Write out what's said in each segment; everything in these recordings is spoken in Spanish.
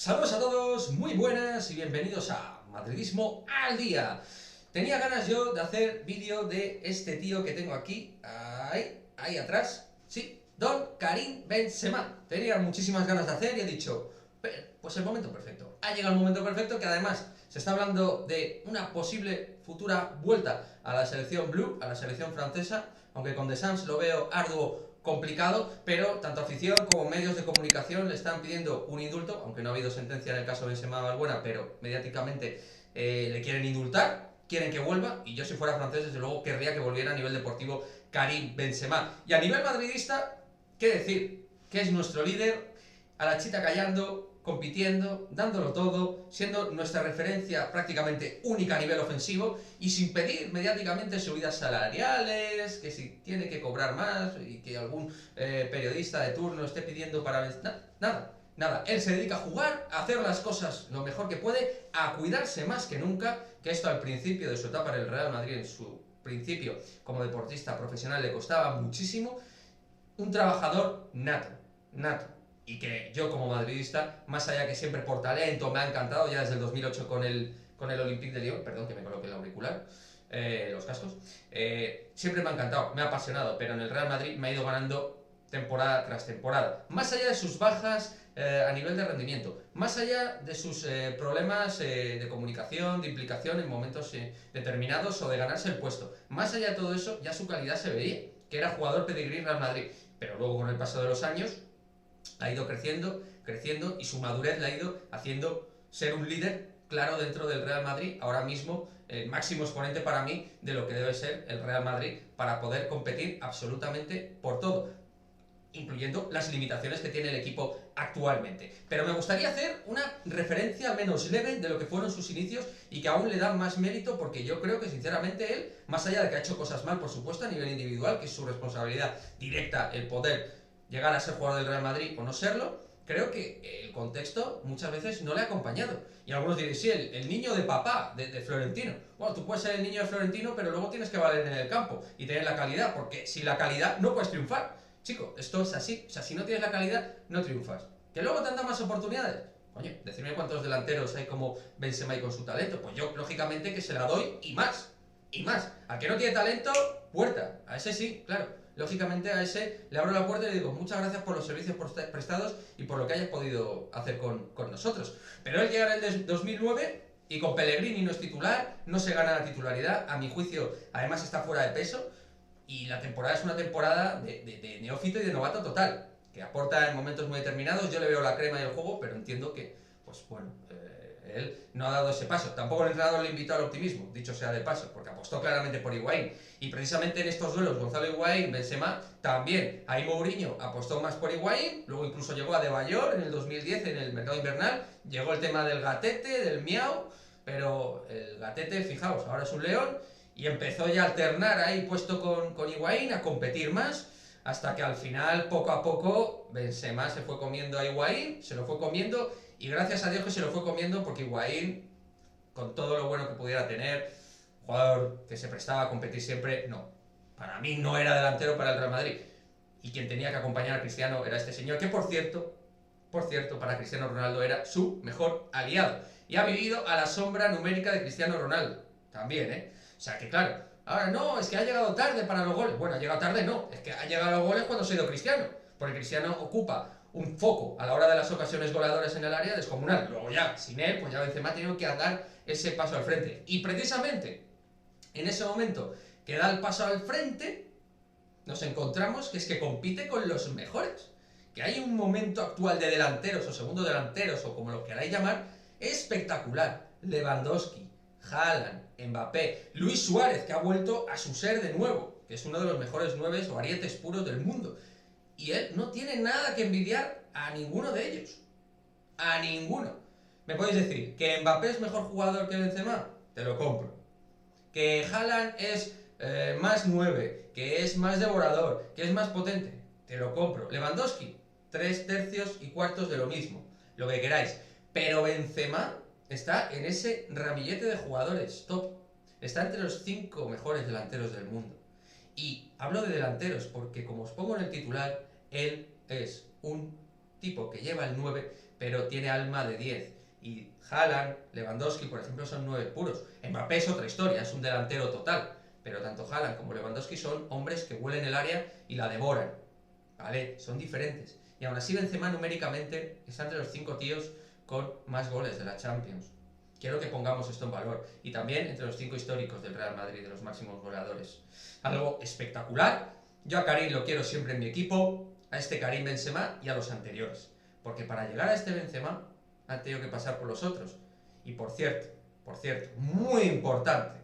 Saludos a todos, muy buenas y bienvenidos a Madridismo al Día. Tenía ganas yo de hacer vídeo de este tío que tengo aquí, ahí atrás, sí, Don Karim Benzema. Tenía muchísimas ganas de hacer y he dicho, pues el momento perfecto. Ha llegado el momento perfecto, que además se está hablando de una posible futura vuelta a la selección blue, a la selección francesa, aunque con Deschamps lo veo arduo, complicado, pero tanto afición como medios de comunicación le están pidiendo un indulto, aunque no ha habido sentencia en el caso de Benzema Valbuena, pero mediáticamente le quieren indultar, quieren que vuelva, y yo si fuera francés desde luego querría que volviera a nivel deportivo Karim Benzema. Y a nivel madridista, ¿qué decir? Que es nuestro líder, a la chita callando, compitiendo, dándolo todo, siendo nuestra referencia prácticamente única a nivel ofensivo y sin pedir mediáticamente subidas salariales, que si tiene que cobrar más y que algún periodista de turno esté pidiendo para... Nada, él se dedica a jugar, a hacer las cosas lo mejor que puede, a cuidarse más que nunca, que esto al principio de su etapa en el Real Madrid, en su principio como deportista profesional, le costaba muchísimo. Un trabajador nato. Y que yo como madridista, más allá que siempre por talento, me ha encantado ya desde el 2008 con el Olympique de Lyon, perdón que me coloque el auricular, los cascos, siempre me ha encantado, me ha apasionado, pero en el Real Madrid me ha ido ganando temporada tras temporada. Más allá de sus bajas a nivel de rendimiento, más allá de sus problemas de comunicación, de implicación en momentos determinados o de ganarse el puesto, más allá de todo eso, ya su calidad se veía, que era jugador pedigrí Real Madrid, pero luego con el paso de los años ha ido creciendo y su madurez le ha ido haciendo ser un líder claro dentro del Real Madrid, ahora mismo el máximo exponente para mí de lo que debe ser el Real Madrid para poder competir absolutamente por todo, incluyendo las limitaciones que tiene el equipo actualmente. Pero me gustaría hacer una referencia al menos leve de lo que fueron sus inicios y que aún le dan más mérito, porque yo creo que sinceramente él, más allá de que ha hecho cosas mal, por supuesto, a nivel individual, que es su responsabilidad directa el poder llegar a ser jugador del Real Madrid o no serlo, creo que el contexto muchas veces no le ha acompañado. Y algunos diréis, sí, el niño de papá, de Florentino. Bueno, tú puedes ser el niño de Florentino, pero luego tienes que valer en el campo y tener la calidad, porque sin la calidad no puedes triunfar. Chico, esto es así. O sea, si no tienes la calidad, no triunfas. ¿Que luego te han dado más oportunidades? Coño, decidme cuántos delanteros hay como Benzema y con su talento. Pues yo, lógicamente, que se la doy y más. Y más. Al que no tiene talento, puerta. A ese sí, claro. Lógicamente a ese le abro la puerta y le digo muchas gracias por los servicios prestados y por lo que hayas podido hacer con nosotros. Pero él llega en el 2009 y con Pellegrini no es titular, no se gana la titularidad, a mi juicio además está fuera de peso y la temporada es una temporada de neófito y de novato total, que aporta en momentos muy determinados, yo le veo la crema del juego, pero entiendo que, pues bueno, él no ha dado ese paso. Tampoco el entrenador le invitó al optimismo, dicho sea de paso, porque apostó claramente por Higuaín. Y precisamente en estos duelos, Gonzalo Higuaín, Benzema, también. Ahí Mourinho apostó más por Higuaín, luego incluso llegó a De Bayor en el 2010 en el mercado invernal, llegó el tema del gatete, del miau, pero el gatete, fijaos, ahora es un león, y empezó ya a alternar ahí puesto con Higuaín, a competir más, hasta que al final, poco a poco, Benzema se fue comiendo a Higuaín, se lo fue comiendo, y gracias a Dios que se lo fue comiendo, porque Higuaín, con todo lo bueno que pudiera tener, jugador que se prestaba a competir siempre, no. Para mí no era delantero para el Real Madrid. Y quien tenía que acompañar a Cristiano era este señor, que por cierto, para Cristiano Ronaldo era su mejor aliado. Y ha vivido a la sombra numérica de Cristiano Ronaldo. También, ¿eh? O sea que claro, ahora no, es que ha llegado tarde para los goles. Bueno, ha llegado tarde no, es que ha llegado a los goles cuando se ha ido Cristiano. Porque Cristiano ocupa un foco a la hora de las ocasiones goladoras en el área descomunal. Luego ya, sin él, pues ya Benzema ha tenido que dar ese paso al frente. Y precisamente en ese momento que da el paso al frente, nos encontramos que es que compite con los mejores. Que hay un momento actual de delanteros o segundo delanteros o como lo queráis llamar, espectacular. Lewandowski, Haaland, Mbappé, Luis Suárez, que ha vuelto a su ser de nuevo, que es uno de los mejores nueves o arietes puros del mundo. Y él no tiene nada que envidiar a ninguno de ellos. A ninguno. ¿Me podéis decir que Mbappé es mejor jugador que Benzema? Te lo compro. Que Haaland es más 9, que es más devorador, que es más potente, te lo compro. Lewandowski, 3 tercios y cuartos de lo mismo, lo que queráis. Pero Benzema está en ese ramillete de jugadores top. Está entre los 5 mejores delanteros del mundo. Y hablo de delanteros porque, como os pongo en el titular, él es un tipo que lleva el 9, pero tiene alma de 10. Y Haaland, Lewandowski, por ejemplo, son 9 puros. Mbappé es otra historia, es un delantero total. Pero tanto Haaland como Lewandowski son hombres que huelen el área y la devoran. ¿Vale? Son diferentes. Y aún así Benzema numéricamente está entre los 5 tíos con más goles de la Champions. Quiero que pongamos esto en valor. Y también entre los 5 históricos del Real Madrid, de los máximos goleadores. Algo espectacular. Yo a Karim lo quiero siempre en mi equipo, a este Karim Benzema y a los anteriores. Porque para llegar a este Benzema han tenido que pasar por los otros. Y por cierto, muy importante,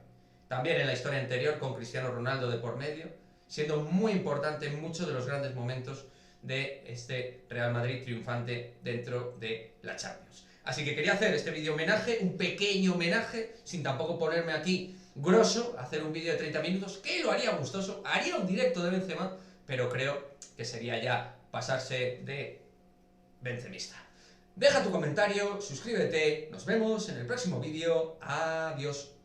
también en la historia anterior con Cristiano Ronaldo de por medio, siendo muy importante en muchos de los grandes momentos de este Real Madrid triunfante dentro de la Champions. Así que quería hacer este vídeo homenaje, un pequeño homenaje, sin tampoco ponerme aquí grosso, hacer un vídeo de 30 minutos, que lo haría gustoso, haría un directo de Benzema, pero creo que sería ya pasarse de benzemista. Deja tu comentario, suscríbete, nos vemos en el próximo vídeo, adiós.